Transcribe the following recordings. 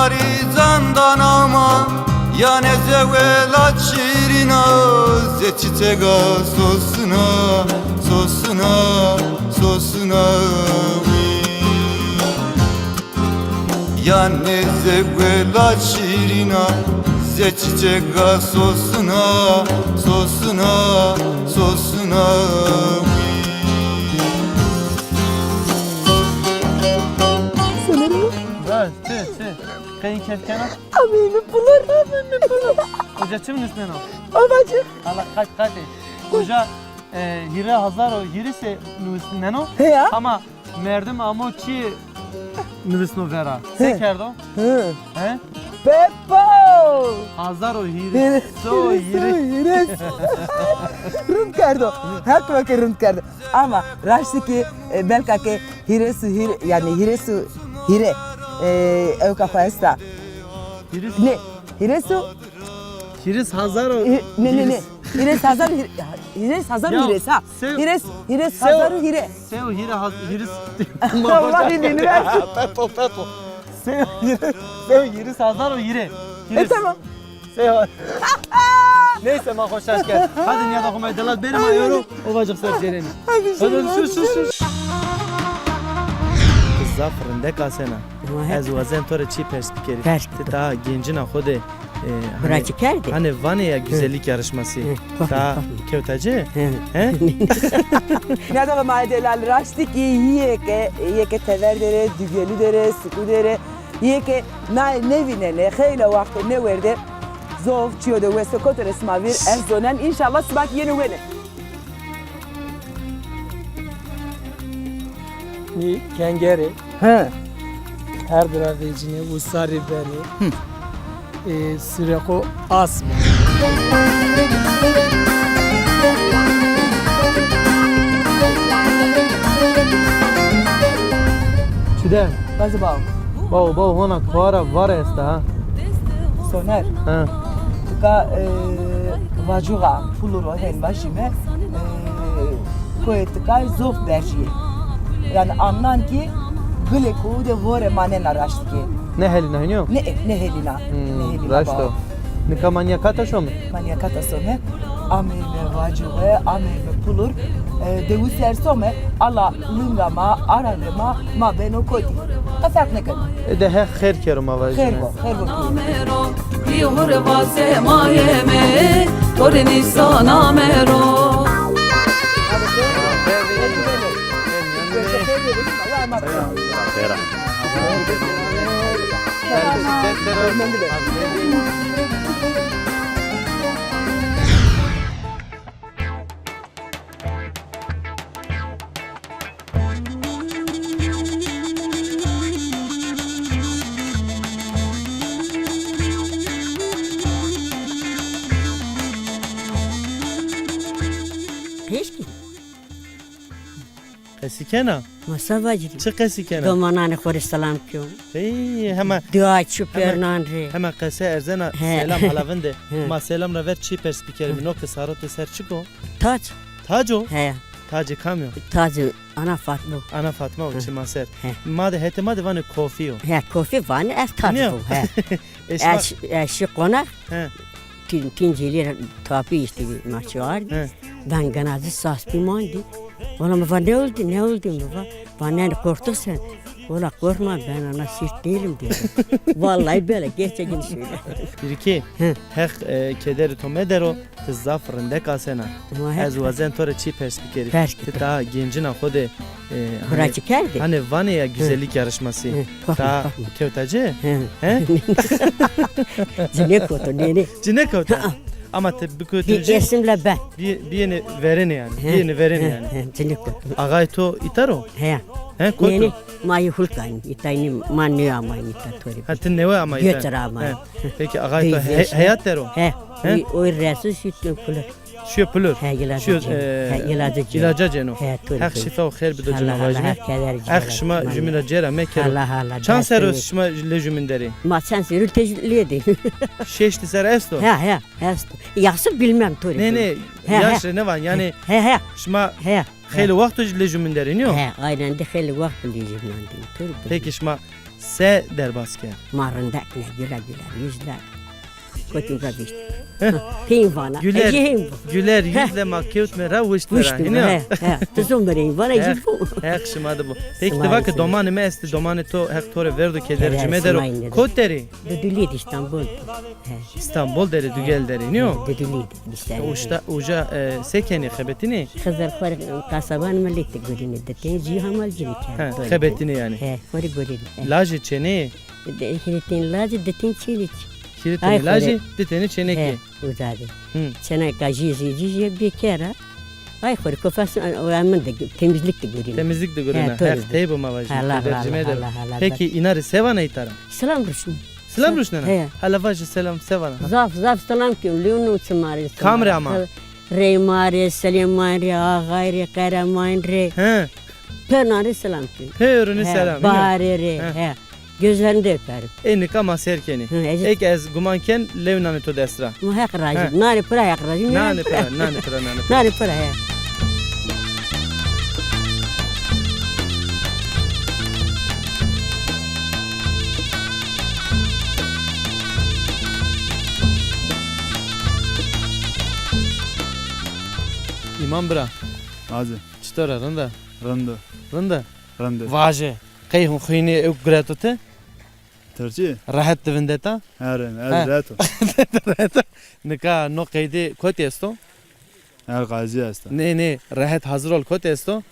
yari zandan ama ya ne zevelat şirina zeçitega sosuna sosuna sosuna ya ne zevelat şirina zeçitega sosuna sosuna sosuna Kayın kefkena? Amini bulur, amini bulur. Hoca çim nismen o? Babacığım. Allah kaç. Hoca hire hazar o hirisi nismen o? He ya? Ama merdim ama çi nismen vera. Se kerdo? Hı. He? Beppo. Hazar o hire. So hire. Hires. Runt kardo. Hak vakit runt kardo. Ama raştaki belki ki hiresu hire yani hiresu hire. Eu kapasta. Hiris. Ne? Hiresu? Hiris hazar o. Ne. Hires hazar hires hazar Ya, hires ha. sev- Hires hazar hire. Se o hire hiris. Vallahi ne versin? Peto. Se o hiris hazar o hire. Tamam. Se o. Neyse ma hoş gel. Hadi niye dokunmayı delat benim ayıyorum. O bacık sercereni. Hadi sus. Zaferinde kasena. Ez vazen tore çi perspikeri. Perspikeri. Ta gencina xode. Bırakı kerdi. Hani Vanya güzellik yarışması. Ta kevtacı. He? Ne kadar maddeler raştı ki yiyeke tever dere, dügeli dere, sıkı dere. Yiyeke ne vinene, hele vakti ne verdi. Zov, çiyo da ve sokotor esmavir, erzonen inşallah sıbak yeni vene. Ni kengeri He. her biravecine bu sarı beni süreko asma. Çüde. Bazı bağım. Bau hona kuara var esta ha. Soner. Ha. Tıka vacuga puluro hen başime. Koye tıka zov berjiye. Yani anlan ki gleku de vore manen araştı ki. Ne helina hiniyo? Ne helina. Raşto. Nika manya kata şo mu? Mania katasome, ameme vacuge, ameme pulur, devu sersome, ala lingama, aralema, ma beno koti. Afak ne kadar? De he khair kerum avajine. Herbo. Amero, diyor vase mayeme, torni sana mero. Peşki, Kesikena. masa vacili. Çı kesikena. Domanane khore salam kyo. Hey hemen Dua çupernan re. hemen kese erzena He. selam halavende. He. Ma selam ra ver çi perspikeri no ke sarote ser çiko. Taç. Taco. He, Taci kamyo. tacı ana fatlo. Ana Fatma o çi maser. He. Made hete made vane kofiyo. He, kofi vani es tacı Ne? bu. He. Eşma. Eşi konak. He. Tincileri tabi işte bir maçı vardı. He. Ben ganazı sas pimandi. Ola baba ne oldu baba? Bana korktun sen. Ola korkma ben ana sirt değilim diyor. Vallahi böyle gerçekten şöyle. Bir iki. He. Hek kederi to medero te zaferinde kasena. Ama hep Ez vazen tore çi perspikeri. Perspikeri. Ta gencina xode. bırakı kerdi. Hani Vanya güzellik yarışması. Ta kevtacı. He? Zine kotu nene. Cine kevta. Ama te bir Bir kötücü. esimle ben. Bir yeni vereni yani. Bir yeni vereni yani. Zine kotu. Agay to itaro. He. He koytu. Nene mayi hulkan itayni manyo ama itatori. Hatin ne var ama iter. Götür ama. He. Peki agay to Değil, hayat dero. He. He? O resul sütün kulu. Şu yapılır. He ilacı. Şu He ilacı. ilaca ceno. He tori. Hak şifa ve hayır bir de ceno Allah vajine. keder. Hak şıma cümle cera mekero. Allah. Çan seros şıma le cümünderi. Ma sen sürül tecliyedi. Şeşti ser esto. He. Yasır bilmem tori. Ne He, yaş ne var yani He. şıma He. hayli vakti le cümünderi ne o? He. Aynen de heli vakit bileceğim lan. Tori. Peki şıma Se derbasker. Marındak ne güle güle yüzler. Kötü rabiştik. Peyim bana. Güler, Eceyim bu. güler yüzle makiyut me ravuşt me Vuştum. rahine. Tuzum vereyim bana eceyim bu. Hek şımadı bu. Peki Sımayı de vakit sımayı. domanı me esti domanı to hek tore verdu kedercime Sımayı dero. nedir? Koteri. Düdülüydü İstanbul. İstanbul deri dügel deri niyo? Düdülüydü işte. Uca sekeni xebetini. Kızlar fark kasaban milleti görünü de ten cihamal gibi. Xebetini yani. He, fark görünü. Laje çene. Hiritin lazı detin çiliç. Kiritini Ay, laje xore. diteni çeneki. He, uzadı. Hı. Çene cizi bir kere. Ay fark kafası önemli de temizlik de görünü. Temizlik de görüne. He, Hek temizlik. teybu mavajı. Allah, Kedercime Allah, dero. Allah, Allah. Peki inarı sevana itara. Selam Ruşun. Selam ruşnana. He. Hala vajı selam sevana. Zaf selam ki Leonu çımari. Kamre ama. Reymare, Selimare, Ağayre, Karamayre. He. Pönarı selam ki. He selam. Baharere. He. He. Gözlerinde öperim. Enik ama serkeni. Hı, ecik. Ek ez gumanken levnanı to desra. Muhak racim. Nari pıra yak racim. Nane pera, nane pera, nane pera. Nari pıra he. İmam bra. Hadi. Çtora rında. Rındı. Rında. Rındı. Vaje. Kayhun khini ek gratote. Tercih. Rahat devendeta. Herren. Ha. El reto. Nika no kaydi kotesto. El gazi asta. Ne rahat hazır ol kotesto.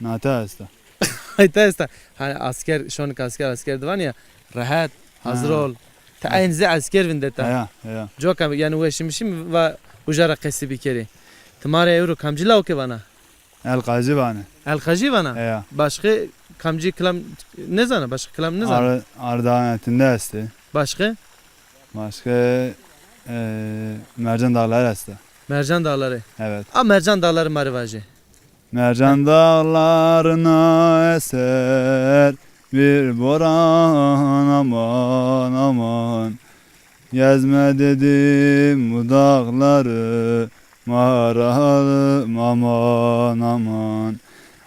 Nata asta. Hayta esta. Hani asker şonik asker divan ya. Rahat hazır Ha. ol. Ta aynı ze asker vendeta. Ya. Ya. Joka yani ve şimşim ve ujara qesi bikeri. Tımare euro kamcila oke bana. El gazi bana. El kaji bana. Ya. Başka kamcı kılam ne zana? Başka kılam ne zana? Ardahan etinde asta. Başka? Başka mercan dağları asta. Mercan dağları. Evet. A mercan dağları marivajı. Mercan dağlarına eser bir boran aman aman. Gezme dedim bu dağları mağaralım aman aman.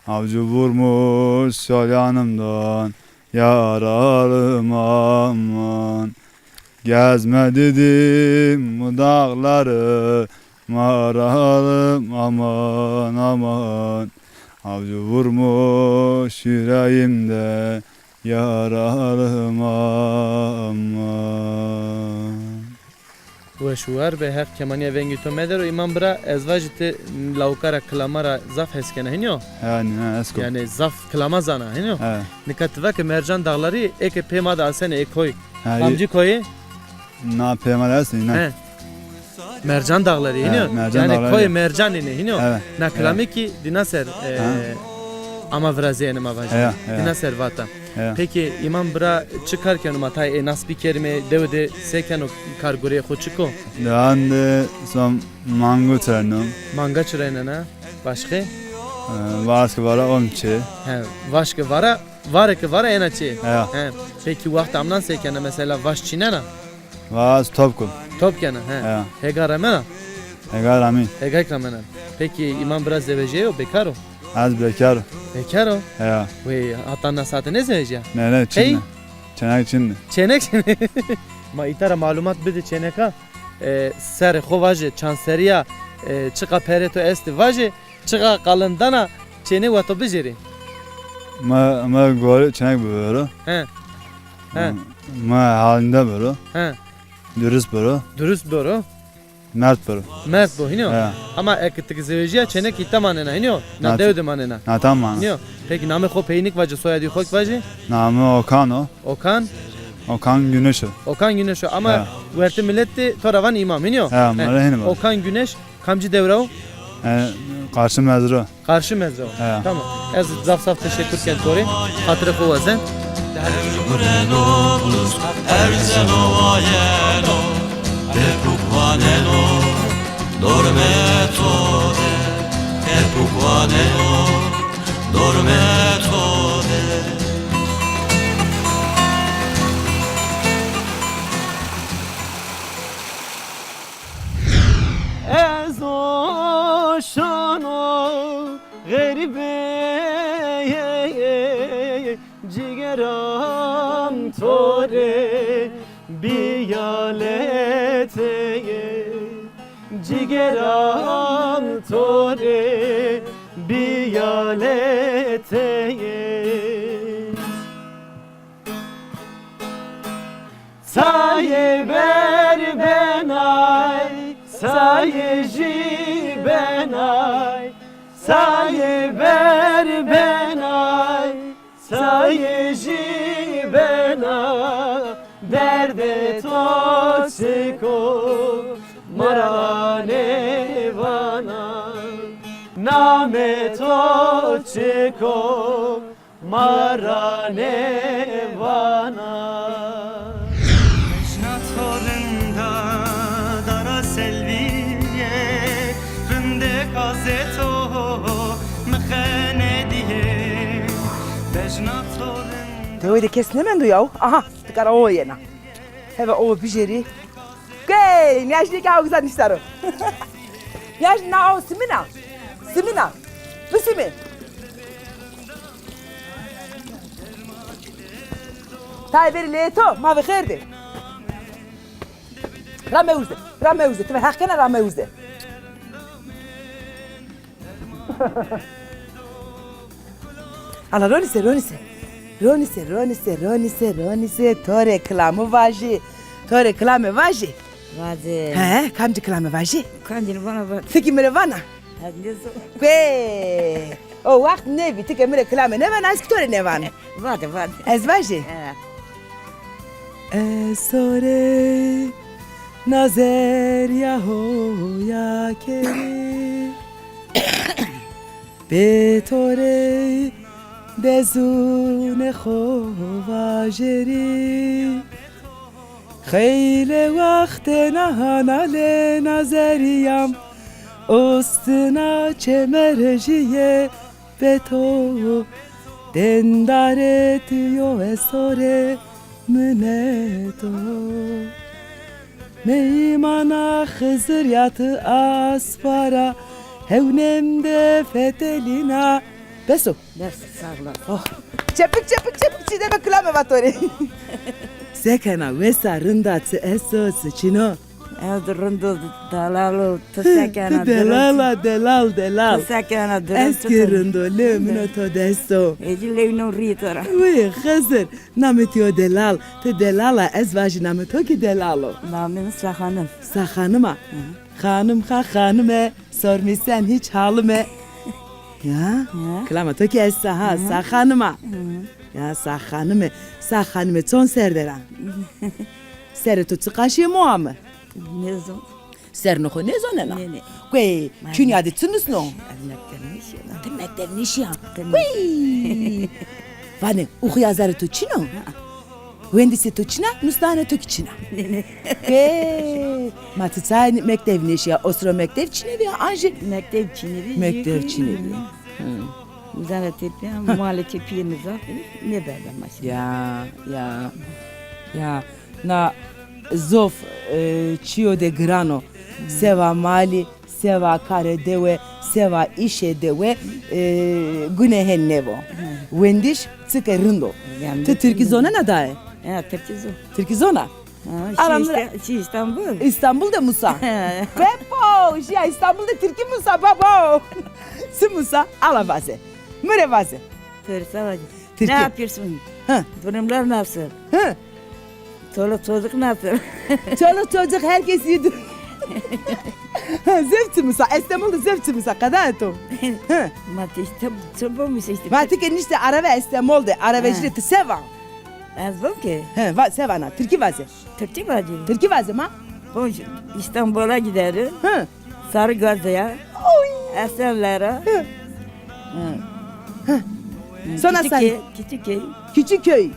Avcı vurmuş sol yanımdan yaralım aman. Gezme dedim bu dağları mağaralım aman aman. Avcı vurmuş yüreğimde yaralım aman. Ve şuar be her kemaniye vengi to meder o imam bra ezvajite laukara klamara zaf heskene hinyo. Yani ne esko. Yani zaf klama zana hinyo. He. Nikatva ke mercan dağları eke pema da alsene ekoy. He. Kamcı koyu. Ne yapayım dersin? He. Mercan dağları hinyo. mercan Yani dağları. koy mercan ine hinyo. Evet. Na klami ki dinaser ama vraziyene mavajı. Evet, evet. Dinaser vata. He. Peki imam bra çıkarken matay nasbi kerime devde seken o kargoreye xoçiko. Deande som mango ternum. Manga çırayna başka? Varska vara omçi. He, vaşke vara enaçi. He. He. Peki vakti amlan sekene mesela vaş çinena. Vas topkul. Top kena. He. He. Hega ramena. Egal amin. Hega kamena. Peki imam biraz zeveceği o bekaro. Az bekar. Bekaro. He. Ve hatta nasate ne zeveceği? Ne çinne. Çenek çinne. Çenek. Ma itara malumat bide çeneka. Ser xovaje chanseriya çıka pereto esti vaje çıka kalındana çene vato bijeri. Ma gol çenek böyle. He. He. Ma halinde böyle. He. Dürüst böyle. Dürüst doğru. Mert böyle. Mert bu hinyo. He. Ama ektik zeveciya çenek itamanena hinyo. Na Nat- devde manena. Na tamam. Hinyo. Peki name xo peynik vaje soyadı xok vaje. Namı Okan o. Okan. Okan Güneş o. Okan Güneş o. Ama verti milletti toravan imam hinyo. He. Mara hini var. Okan Güneş kamcı devrav. Karşı mezru. Karşı mezrav. He. Tamam. Ez zaf saf teşekkür ken tori. Hatırı xovazen. Ez o şano garibe cigeram Cigeran tore biyaleteye Saye ber benay Saye ji benay Saye ber benay Saye ji benay Derde to çeko Marane vana Name to çeko Marane vana Torunda dara selviye Rinde kazeto mkhane diye Bejna torunda Te de kes hemen duyav. Aha, tıkara o yena. Heve o bijeri. Gey, nyaşni ka güzel niştaro. Nyaşni na o simina. Simina. Bu simi. Tay beri leto, ma ve khairde. Rameuze, rameuze. Te hakkena rameuze. Ala Ronise, Ronise. Ronise, tore klamı vaji. Tore klamı vaji. Vaze. He, kamcı klamı vaji. Kandil bana bak. Tiki mere vana. Hadi zo. Kwe. O vakt nevi, tiki mere klamı ne vana, eski tore ne vana. Vade. Ez vaji. Sore nazer ya ho ya kere. Be tore bezune خواجری خیلی وقت نهانه نظریم استنا چمرجیه به تو دنداره تویو اسوره منه تو میمانا خزر یاتı aspara hevnemde fetelina Beso. Ders sağlar. Oh. Çepik çiğdeme klame vatori. Sekena vesa rındatı eso sıçino. Eldırındı dalalı tüsekena Delal. Tüsekena Eski rındo lemino to deso. Ecilevino ritara. Uy hazır. Nametio delal. Te delala ezvaji nameto ki delalo. Namin sahanım. Sahanıma. Hanım sormuş sen hiç halime. Ya, klama toki essa ha, sahanıma. Ya sahanıma son serdera. Sertu tıkaşı muamı. Ne zon? Sernoho ne zonela? Ne. Kwe, künyadi tünüs no. Mektep nişi Kwe. Vane, uhu yazarı tu çino. Wendisi tu çina, nustane tu çina. Kwe. Matıtsay mektep nişi, osro mektep çinevi anji. Mektep çinevi. Mektep çinevi. Zara tepi, muhalle tepiyemiz var. Ne berden maşın. Ya. Na zof çio de grano. Seva mali, seva kare dewe, seva işe dewe, günehen nevo. Wendiş tıke rindo. Te Türkizona ne dae? Ya tepki zor. Türkizona. Aramda. İstanbul. İstanbul'da Musa. Pepo, ya İstanbul'da Türkü Musa baba. Si Musa, ala vaze. Müre vaze. Tersa vacı. Türkü. Ne yapıyorsun? Ha. Durumlar nasıl? Ha. Çoluk çocuk nasıl? Çoluk çocuk herkes yedi. Zevti Musa, İstanbul'da zevti Musa, kadar eto. Mati işte çabuk işte. Matik enişte araba İstanbul'da, araba jileti seva. Az bu ki. Ha, sevana, Türkü vaze. Türkçe vacı. Türkü vaze ma? Boş İstanbul'a gideriz. Ha. Sarıgazı'ya. Esenler'e. Sonra sen Küçük küçük köy.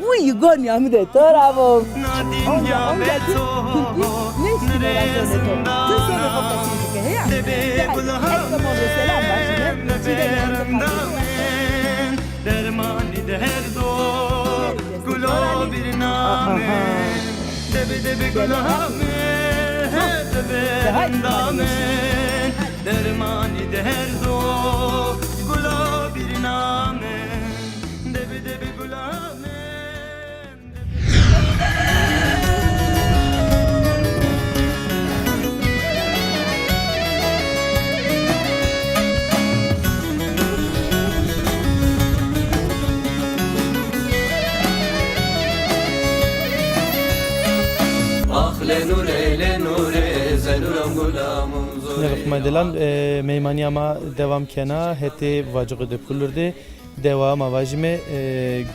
Uy Gonya mı de tarafım. Nadim ya beto Nerezindan Debe kulağım Dermani derdo Gulo bir name Debe kulağım Debe damen Dermani derdo Gulo bir name Debe kulağım gulamın Ne bakma edilen meymaniya ma devam kena heti vacığı de pulurdu. Devam avajime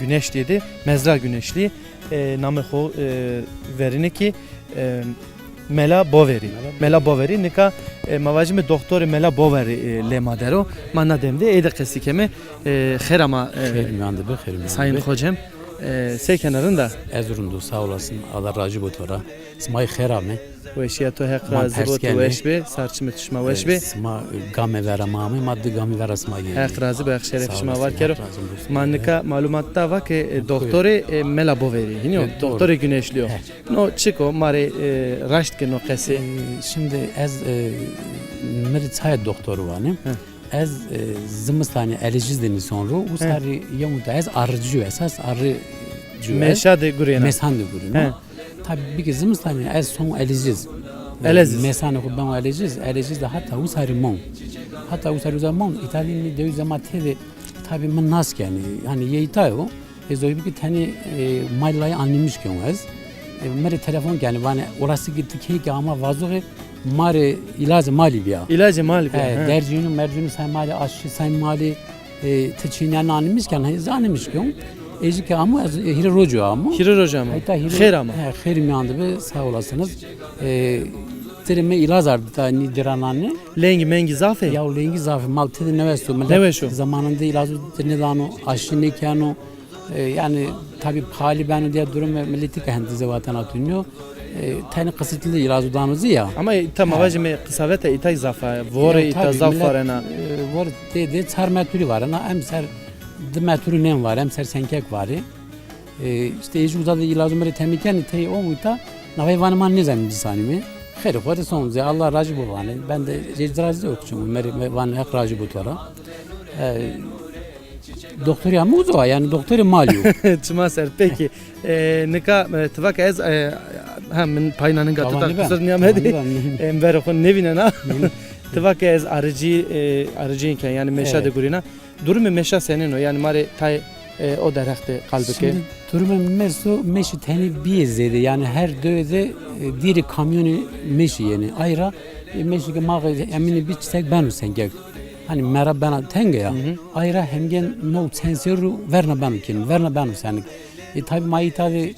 güneş dedi. Mezra güneşli. Namı ho verine ki Mela Boveri. Mela Boveri nika mavajime doktor Mela Boveri le madero. Manna demde ede kesikeme xerama Xeyr be, xeyr sayın hocam. Sey kenarında Erzurum'da sağ olasın. Allah razı botora. Smay xerame. Veşiyato hek razı bot veşbe sarçımı tuşma veşbe. Sma game vera mame, madde game vera sma ye. Hek razı be şeref tuşma var kero. Mannika malumatta var ki doktori Mela Boveri. Hino doktori güneşliyor. No çiko mare raşt ke no kesi. Şimdi ez meri çay doktoru vanim. Ez zımstani elejiz deni sonra u sari yamuda ez arıcı esas arıcı. Meşa de guriyana. Mesan de guriyana. Tabii ki zımstani ez son elejiz. Eleziz. Mesan kubban elejiz. Elejiz de hatta u sari mon. Hatta u sari zaman İtalyanlı deviz zaman tedi tabii men nas yani ye itayo. Ez öyle bir tane maylayı anlamış ki ez. Meri telefon yani bana orası gitti ki ama vazoğu mare ilacı mali biya. İlacı mali biya. Dercini mercini sen mali aşı sen mali tıçinen anlamış ki anlamış ki. Ejike ama hire rojo ama. Hire rojo ama. Xeyr ama. Xeyr mi andı be sağ olasınız. Terime ilaç ardı da nidirananı. Lengi mengi zafe. Ya lengi zafe mal tedi nevesu. Nevesu. Zamanında ilacı nedano aşı ne kano. Yani tabi hali ben diye durum ve milleti kendi vatan atınıyor. Tane kısıtlı ilacı danızı ya. Ama tam avajime kısavete itay zafa. Vore ita zafarena. Vore dedi çar metri var ana emser metri nem var emser senkek var. İşte eci uzadı ilacı mere temiken itay o muta navayvanı man ne zaman disanimi. Xeyr xore son Allah razı bu vani. Ben de razı yok çünkü mere van hak razı bu tora. Doktor ya muzo yani doktor mali yok. Çıma ser peki. Nika tıvak ez hem paynanın gatı da kusur niyamedi. Ember okun nevine na. Tıvak ez arıcıyken yani meşa de gurina. Durumu meşa senin o yani mari tay o derekte kalbike. Şimdi durumu meso meşi teni bir zede yani her döde diri kamyonu meşi yani ayra meşi ki mağı emini biçsek ben sen gel. Hani mera bana tenge ya. Ayra hemgen no sensoru verna ben kin verna ben sen. Tabi mai tabi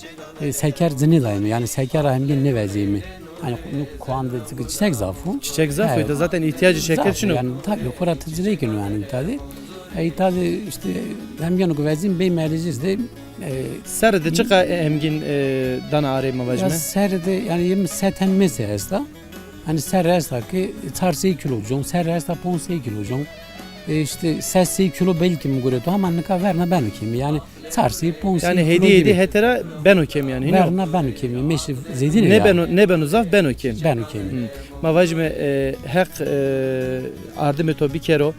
seker zinidayım yani seker hemgen ne vezimi. Hani kuanda çiçek zafı. Çiçek zafı da zaten ihtiyacı şeker için o. Yani tabi kuratıcı değil ki yani tabi. Tabi işte hemgen o vezim bey mericiz de. Serede çıka hemgin dana arayma vajme. Serede yani 20 seten mesela. Hani serresta ki tarsi kilojon, serresta 16 kilojon. İşte sesi kilo belki mi göre ama ne kadar verna ben kim yani tarsi 16 yani hediye hetera ben okem yani. Verna ben kim meşi zedine ne ya. Ne ben uzaf ben okem. Ben okem. Mavajme hak ardım eto bir kero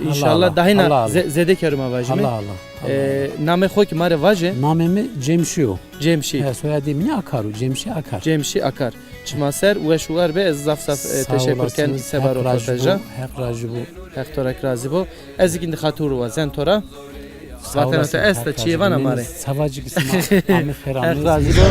inşallah dahina zede kero mavajme. Allah Allah. Name xoki mare vaje. Namemi Cemşio. Cemşi. Soyadım ne Akaru? Cemşi Akar. Cemşi Akar. Çımaser ve şuvar be zaf teşekkürken sebar röportaja. Hak razı bu. Hak torak razı bu. Ez ikindi haturu ve zentora. Vatanata esta çivana mare. Savacı kısmı Ahmet Ferami. Hak razı bu.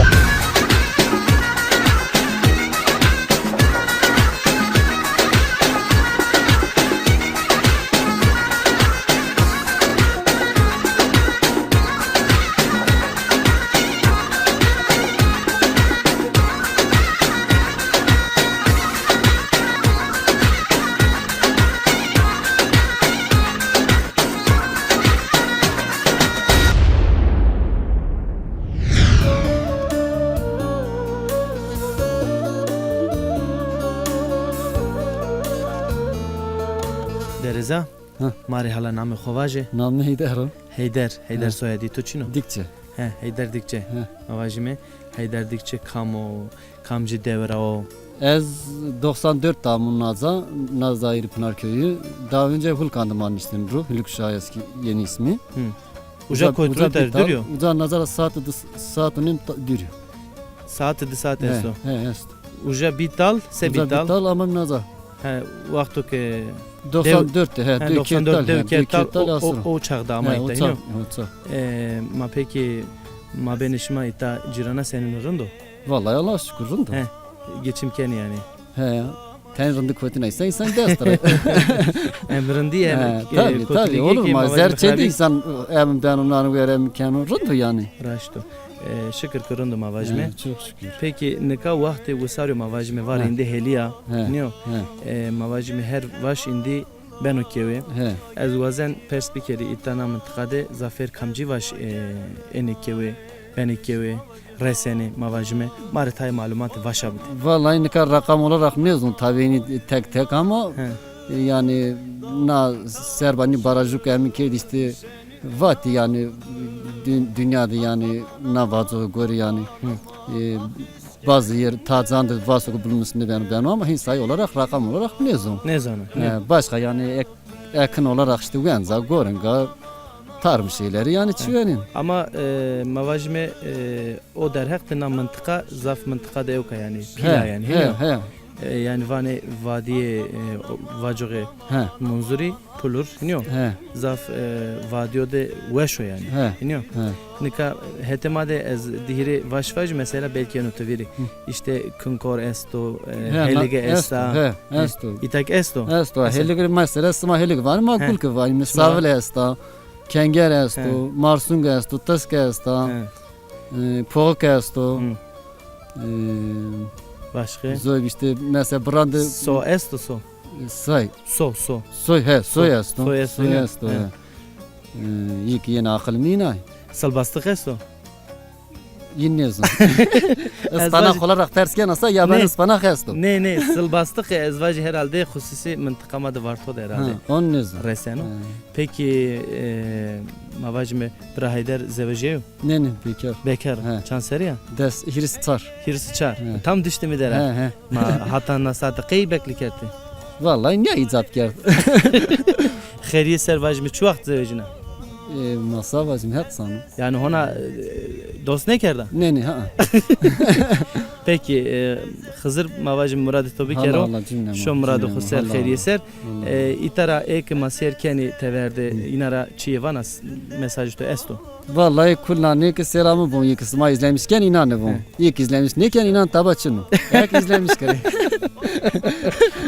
Dereza. Mari hala name xovaje. Namı Heyder. Heyder soyadi to çino. Dikçe. Heyder dikçe. Avajime Heyder dikçe kamcı devra o. Ez 94 tamın Nazda İrpınar köyü. Daha önce Hulkan'dım anlaştım ruh. Hülükşah eski yeni ismi. Uca koyduğu der duruyor. Uca nazara saatinin duruyor. Saat eso. He. Uca bital se Uca bital. bital ama nazar. Vaktu ke 94'te he. 94 dev ketal o çağda ama ita yine. Ma peki ma benişma ita cirana senin rındo. Vallahi Allah şükür rındo. Geçimken yani. He. Ten rındı kötü neyse insan destir. Emrin diye Tabii olur mu? Zerçedi insan hem ben onları verem kenu rındı yani. Raşto. Şükür kırındım avajme. Çok şükür. Peki nika vakti vusaryo mavajme var indi heliya. Niyo? Mavajme her vaş indi ben okewe. Az vazen perspekeri itana mıntıkade zafer kamcı vaş enekewe. Ben ekewe. Reseni mavajme. Maritay malumatı vaşa budi. Vallahi ne kadar rakam olarak mezun tabii tek tek ama yani na Serbani barajı emin ki işte vat yani dünyada yani na vazo gori yani bazı yer tazandı vazo bulunmasında ben ama hissay olarak rakam olarak mezun. Ne zaman? Başka yani yakın olarak işte uyanza gorenga tarım şeyleri yani çivenin. Ama mavajme o derhak tına mıntıka zaf mıntıka da yok yani pila yani. Yani vane vadiye vacoge munzuri pulur niyo. Zaf vadiyode weşo yani. Niyo. Nika hetemade az dihiri vaş mesela belki anotaviri. İşte kunkor esto, helige esta. Esto. İtak esto. Esto. Helige mesela sma helige var mı akul ki var. Misavle esta. Kenger esto, Marsunga esto, Taska esto, Polka esto. Başka? Zoy işte mesela brandı so esto so. Say. So. Soy esto. Soy esto. İlk yeni akıl minay. Salbastık esto. Yinniyorsun. Ispanak olarak tersken asa ya ben ıspanak esto. Ne salbastık ezvacı herhalde hususi mıntıkamada varto da herhalde. Onun nezin. Reseno. Peki mavajme Brahayder zevejeyo? Ne bekar. Bekar. Çanseriya? Des hiris çar. Hiris çar. Tam düştü mü dere? Ma hata nasata kıybeklik etti. Vallahi ne icap geldi. Kheriye servajme çu vakt zevejine? Masa vazim hep sanı. Yani ona dost ne kerda? Ne ha. Peki Hızır mavajim Murad Tobi kero. Şu Murad Husser Kheriye ser. İtara ek maser keni teverde inara çiyevanas mesaj to esto. Vallahi kullanı ki selamı bu ilk isma izlemişken inanı bu. İlk izlemiş neken inan tabaçın. Ek izlemiş kere.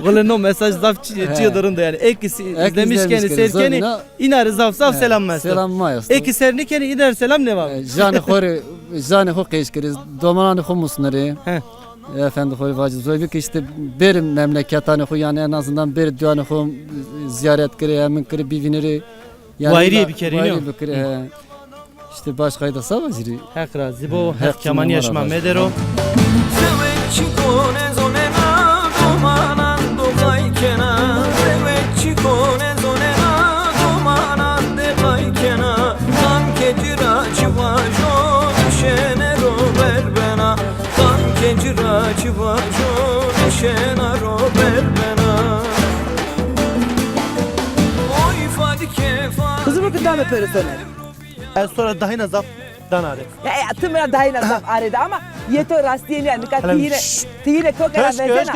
Valla no mesaj zaf çiğdırında yani. Ek izlemişken serkeni inarı zaf selam mesaj. Selam mayas. Ek sernikeni iner selam ne var? Jani ho keşkeriz. Domanı humusnları. Efendi hoy vacı zoybik işte bir memleketane ho yani en azından bir duanı ho ziyaret kere hemen kere biviniri. Vayriye bir kere iniyor. İşte başkayı da savacırı. Hakra zibo hak kaman yaşma medero. Kızımı kıdam öperiz sana. Sonra dahina zaf danare. Ya tımra dahina zaf arada ama yeto rastiyeni yani tiyine kokara vezena.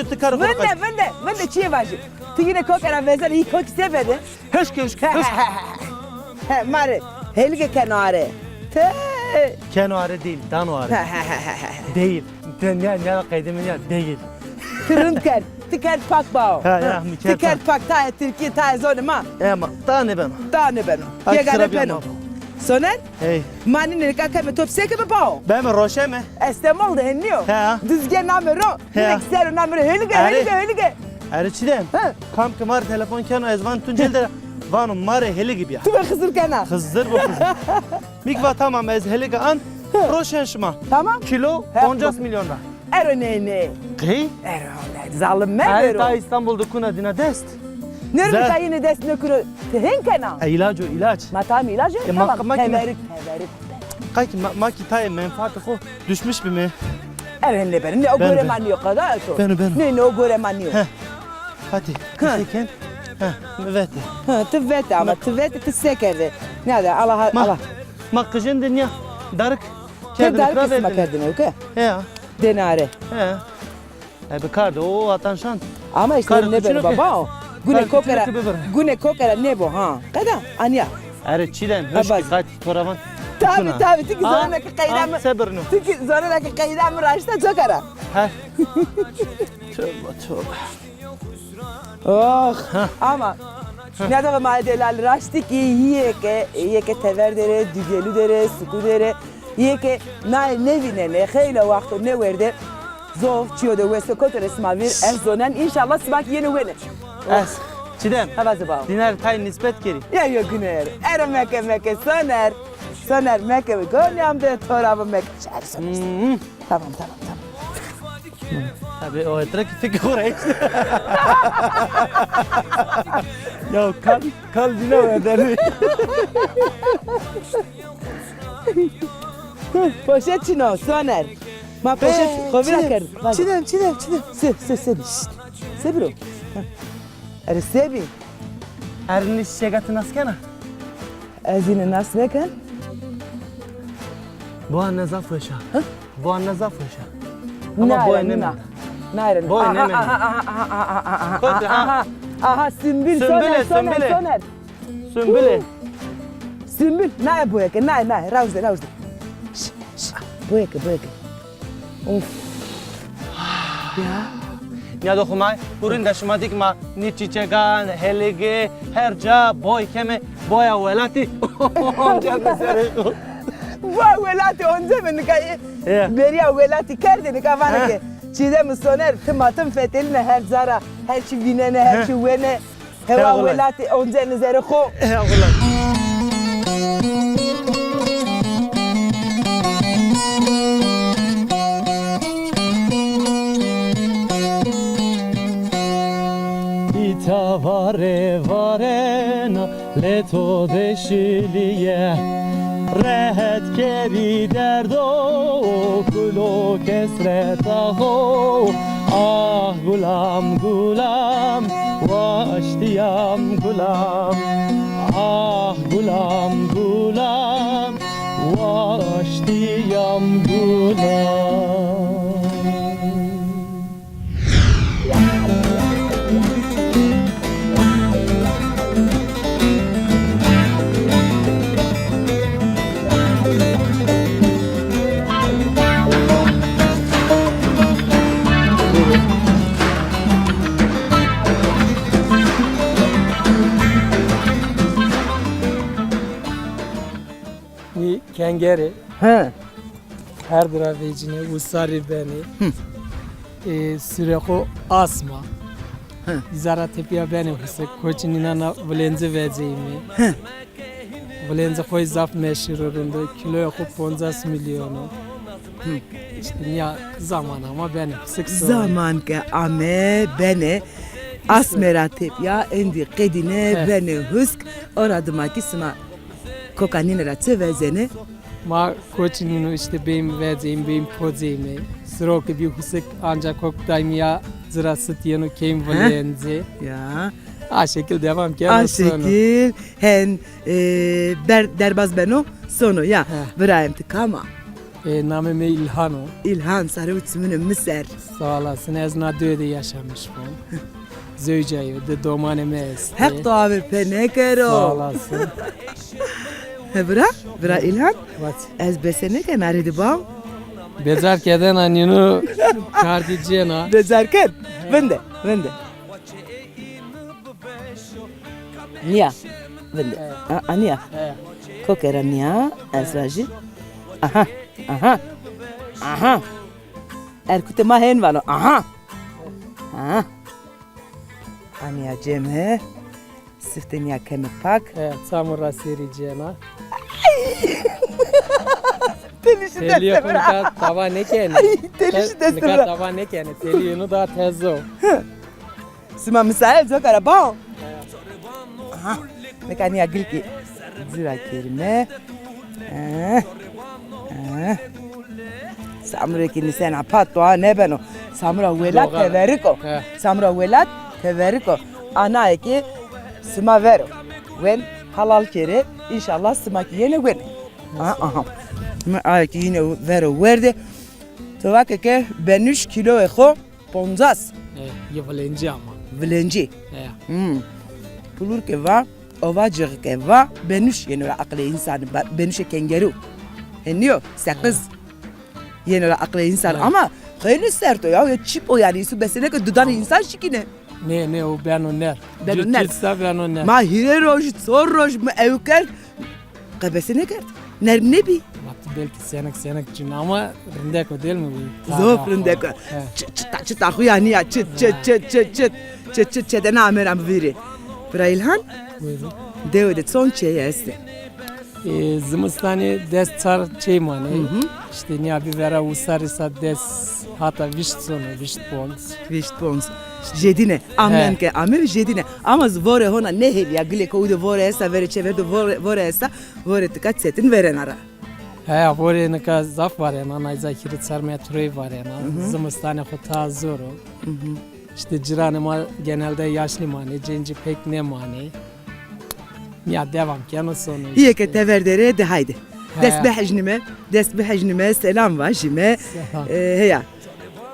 Vende çiğ vacı. Tiyine kokara vezena iyi kok istemedi. Höşke. Mare helge kenare. Kenare değil, danoare. Değil. Ne kaydemin ya değil. Kırıntken. Tiket pak bao. Tiket pak ta Türkiye ta zonuma. Ama daha ne ben? Yegare beno. Soner? Hey. Mani ne kakame top seke be bao. Ben mi roşe mi? Estemol de henniyor. Dizge namero. Nexter namero helge. Erçiden. Kam kemar telefon kano ezvan tuncelde. Vanu mare heli gibi ya. Tu be Hızır kana. Hızır bu kızır. Mikva tamam ez heli an. Roşen şma. Tamam. Kilo 10 milyonda. Ero ne? Kıy? Ero zalim me Her vero. ta İstanbul'da kuna dina dest. Nerede ta yine desne kuru. Tehin kana. İlaç. Matam ilacı. Tamam. Teverik. Kayki maki tay menfaati ko düşmüş bir mi? Ero ne ben. Ne o göre mani yok kadar to. Ben. Ne o göre mani yok. Hadi. Kısıken. Evet. Tüvete ama tüvete tüsekerde. Nerede Allah. Makkıcın dünya. Darık. Kedar kısma kerdine öyle. He. Denare. He. Bir kardı o atan şan. Ama işte ne böyle baba o. Güne kokera ne bu ha? Kada anya. Evet çilen. Hoş ki kaç toravan. Tabii. Tiki zoruna ki kaydamı. Sabırını. Tiki zoruna ki kaydamı raşta çokara. Ha. Oh ama ne de maddeler raştık yiyeke teverdere, dügelüdere, sukudere yiyeke ne vinene, hele vakti ne verdi zor çiyo de vese kotere smavir zonen inşallah smak yeni vene. Ez. Çidem. Havazı bağ. Dinar tay nispet geri. Ya yok güner. Ere meke soner. Soner meke ve gonyam de torabı meke. Tamam. Tabii o etrek fikir oraya. Ya kal dina verdi. Poşet çino soner. Ma poşet kovira ker. Çidem. Se bro. Ere sebi. Erni şegatı naskena. Ezine nas veken. Bu an nazaf yaşa. Bu an nazaf yaşa. Ama bu enem. Nayren. Bu enem. Aha Sümbül Sümbüle. soner. Sümbüle. Sümbül. Nay bu eke nay. Rauzde. Bu eke. Of. Ya. Ya dokumay. Burun daşımadık ma. Ni çiçegan, helge, herca, boy keme, boya velati. Vay velati onze beni kayı. Beriya velati kerdini kafana ki. Çiğdem soner tımatım feteline her zara, her şey vinene, her şey vene. Heva velati onze nizere ko. İta varena leto deşiliye. Rehet keri derdo kulo kesretaho. Ah gulam vaştiyam gulam. Ah gulam vaştiyam gulam. Ni kengere He. her dravecine usari beni. Süreko asma. Zara tepya beni huse koçinina na vlenze vezeyimi. Vlenze koy zaf meşhurunda kilo ko 50 milyonu. İşte ya zaman ama beni sık Zaman ke ame bene asmeratep ya endi kedine bene husk oradıma ki sma kokanine ratı vezene. Ma koçinino işte benim vezeyim benim pozeyimi. Sroke bir husek ancak koktayım ya zira sıtyanu kem vlenze. Ya. A şekil devam ki. A şekil hen derbaz beno sonu ya. Vrayem tıkama. Nameme İlhano. İlhan sarı uçumunu miser. Sağ olasın. Ezna döde yaşamış bu. Zöyceyi de domaneme esti. Hep doğru penekero. Sağ olasın. Vra İlhan. Vat. Ez besene kenarı bağ. Bezarkeden anını kardicena. Bezarken. Vende. Nia. Vende. Ania. Kokera nia. Ezraji. Aha. Erkute mahen vano. Aha. Ania cemhe. Sifte nia keme pak. Samura sericena. Telişi Teliyo deste bra. kunika tava ne kene. Telişi deste Nika bra. tava ne kene. Teliyonu da tezo. Sima misal zokara bağ. Aha. Meka nia gilki. Zira kelime. Samura ki sen apat doğa ne beno. Samura velat teveriko. Samura velat teveriko. Ana ki sima vero. Wen halal kere inşallah sima ki yine wen. Aha. Ma ki yine vero verde. Tovake ke benuş kilo eho ponzas. Yavalenci ama. Vlenci. Pulur ke va ovacık ke va benuş yine aklı insan benuş kengeru. Eniyor sakız. Yine aklı insan ama Khayne sert o ya çip o yani su besene ki dudan insan şikine. Ne o ben onlar. Ben onlar. Ben onlar. Ma hire roj, sor roj mu evker. Kabesine kert. Ne bi? Vakti belki senek için ama rindek o değil mi bu? Zof rindek. Çıta huyani ya çıt çeden ameram viri. Brailhan Buyurun. devedet son çeyesi. Zımıstani des çar çeymane. İşte niye bir vera usarisa des hata vişt sonu vişt bons. Vişt bons. Jedine, amen ke amen jedine. Ama vore hona ne heliya gile koydu vore esa vere çeverdi vore esa vore tıkat setin veren ara. He, vore ne kadar zaf var yani anayza kirit sarmaya türeyi var yani. Zımıstani hota zor o. İşte ciranıma genelde yaşlı mani, cenci pek ne mani. Ya devam ki sonu. İyi ki teverdere de haydi. Desbih hecnime selam var jime. Heya.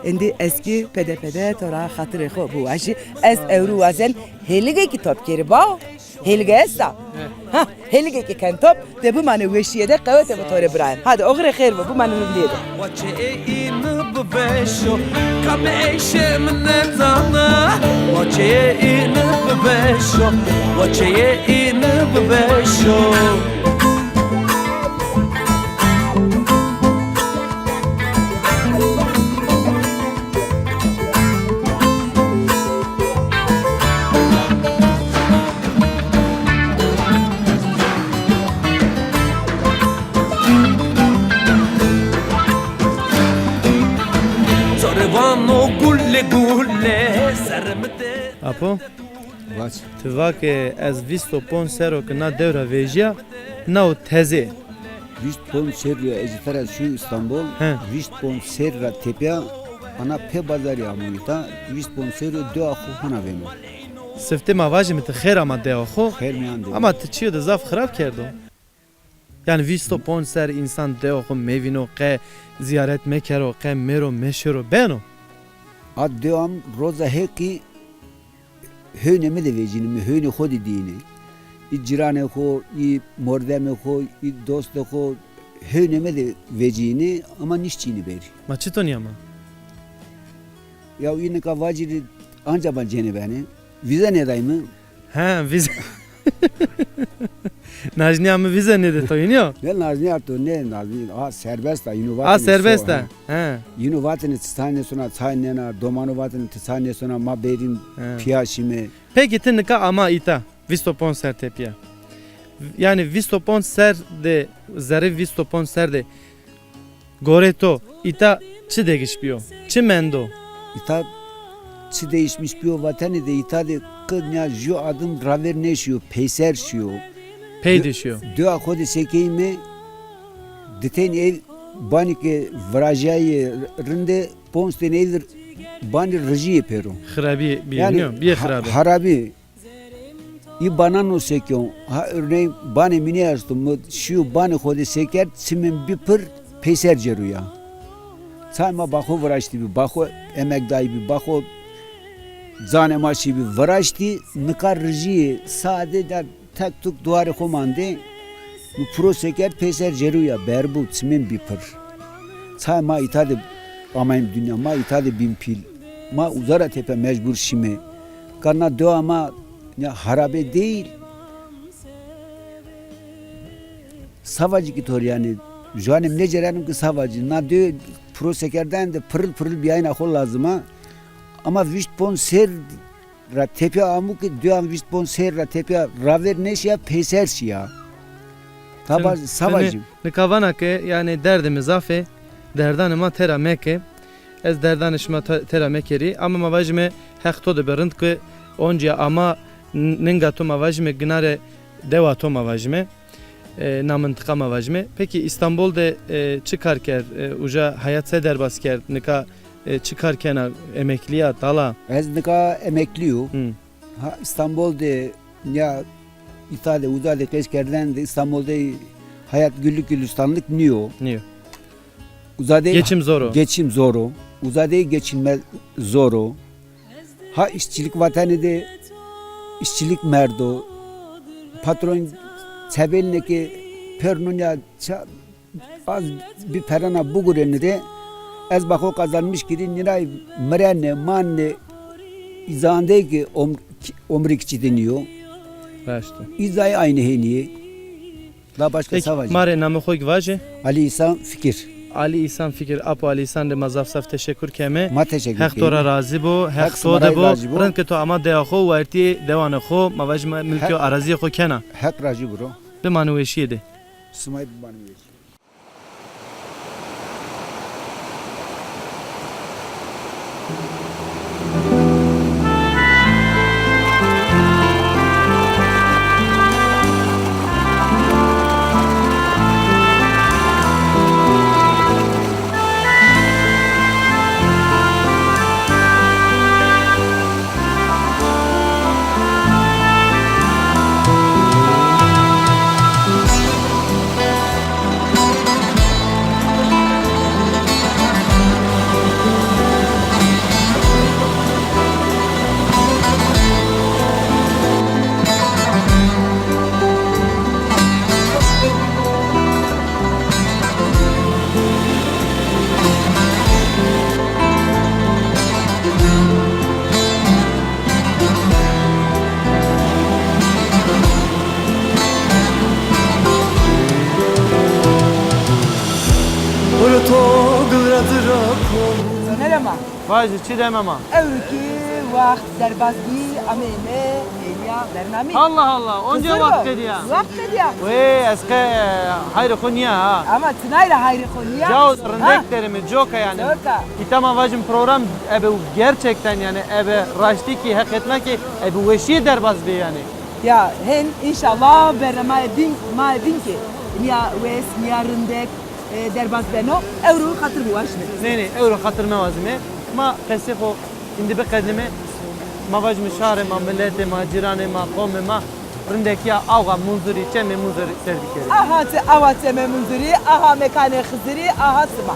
Indi eski pede tora hatırı xo bu aşı es evru vazen helige kitap keri ba. Helige esa. Ha helige ki kan top de bu mani veşiyede kavete bu tore Ibrahim. Hadi oğre xeyr bu mani liyede. وجهي نببشو كم عيش من زانا وجهي نببشو وجهي نببشو Sorvano gulle gulle sermete Apo, Vaç. tıvake ez visto pon sero ki na devra vejiya na o teze. Viştpon serra ejitara şu İstanbul. He. Viştpon serra tepya ana pe bazar yağmurda. Viştpon serra dua hana vemo. Sifte mavajı mı te khera ma de xo. Her meyan de. Ama te çiyo da zaf xrab kerdo. Yani visto pon ser insan de xo mevino qe ziyaret mekero qe mero meşero beno. Ad devam roza heki höne de vecini höne hodi dini. İ cirane ho, i mordeme ho, i doste ho höne de vecini ama nişçini beri. Ma çito niye ama? Ya yine ka vaciri anca ban cene beni. Vize ne dayımı? Ha vize. Najni ama vize ne de toyunuyor? Ne nazni arto ne nazni? Ha serbest da yine A serbest da. Ha. Yine vatını tane sonra tane domano vatını tane sonra ma berin Ha. piyaşime. Peki tinnika ama ita vistopon ser tepiya. Yani vistopon ser de zarif vistopon ser de goreto ita çi değişiyor? Çi mendo? İta çi değişmiş bir vatanı de ita de kınya jo adım raver neşiyor peyser şiyor. Pey düşüyor. Dua kodi sekeyme deten ev banike vrajayı rinde ponsten ev bani reji pero. Hrabi bilmiyorum. Bir hrabi. Harabi i banano sekyon ha örneğin bani mini yazdım şu bani kodi seker simin bir pır peyser ceruya. Sayma bako vrajti bir bako emekdayı bir bako zanemaşi bir vrajti nikar reji sadece tek tuk duvarı komande bu pro seker peyser ceruya berbut simin bir pır. Sayma itade amayım dünya ma itade bin pil ma uzara tepe mecbur şime karna dua ma ya harabe değil savacı ki tor yani janem ne cerenim ki savacı na diyor pro sekerden de pırıl pırıl bir ayna kol lazım ha ama viştpon ser ra tepe amu ki diyor viştpon ser ra tepe raver neşya peyser şia tabi savacı Ne kavana ke yani derdimiz afe derdanıma tera meke ez derdanışma tera mekeri ama mavajme hekto de berint ke onca ama ningato mavajme gnare devato mavajme namıntıka mavajme. Peki İstanbul'da çıkarken uca hayat seder basker nika çıkarken emekliya dala. ez nika emekliyo ha İstanbul'da ya İtalya uzayda keşkerden de İstanbul'da hayat güllük gülistanlık niyo. Niye? Uzayda Geçim zoru. Geçim zoru. Uzayda geçinme zoru. Ha işçilik vatanı de işçilik merdo. Patron sebeline ki pernunya az bir perana bugureni de Ez bako kazanmış ki niray mrenne manne izande ki omrikçi deniyor. Başta. İzay aynı heniye. La başka Peki savacı. mare namı koy gvaje. Ali İhsan Fikir. Ali İhsan fikir apo Ali İhsan de mazaf saf teşekkür keme. Ma teşekkür Hek tora razı bu, hek to smarayı de bu. razı bu. Rın ke to ama de xo ve erti devan xo mavaj mülkü arazi xo kena. Hak racı bro. Be manuveşi de. Smay banu yeş. Sonerama. Vajı çi demem ha. Evki vakt derbazgi ameme Elia Bernami. Allah Allah. Onca vakit dedi ya. Vakt dedi ya. Ve eske hayır konya ha. Ama tınayla hayrı konuya. Yahu rındeklerimi joka yani. Joka. İtama vajım program ebe gerçekten yani ebe raşti ki hak etme ki ebe veşiye derbaz be yani. Ya hen inşallah Bernama bin ma bin ki. Ya wes ya rındek derbaz beno. Evru katır bu aşne. Ne euro hatır mevazime. Ma kesefo indi be kadime ma vajım şare ma millete ma cirane ma kome ma rındeki ya avga munzuri çeme munzuri serdikeri. Aha te avateme munzuri, aha mekane khizri, aha sıma.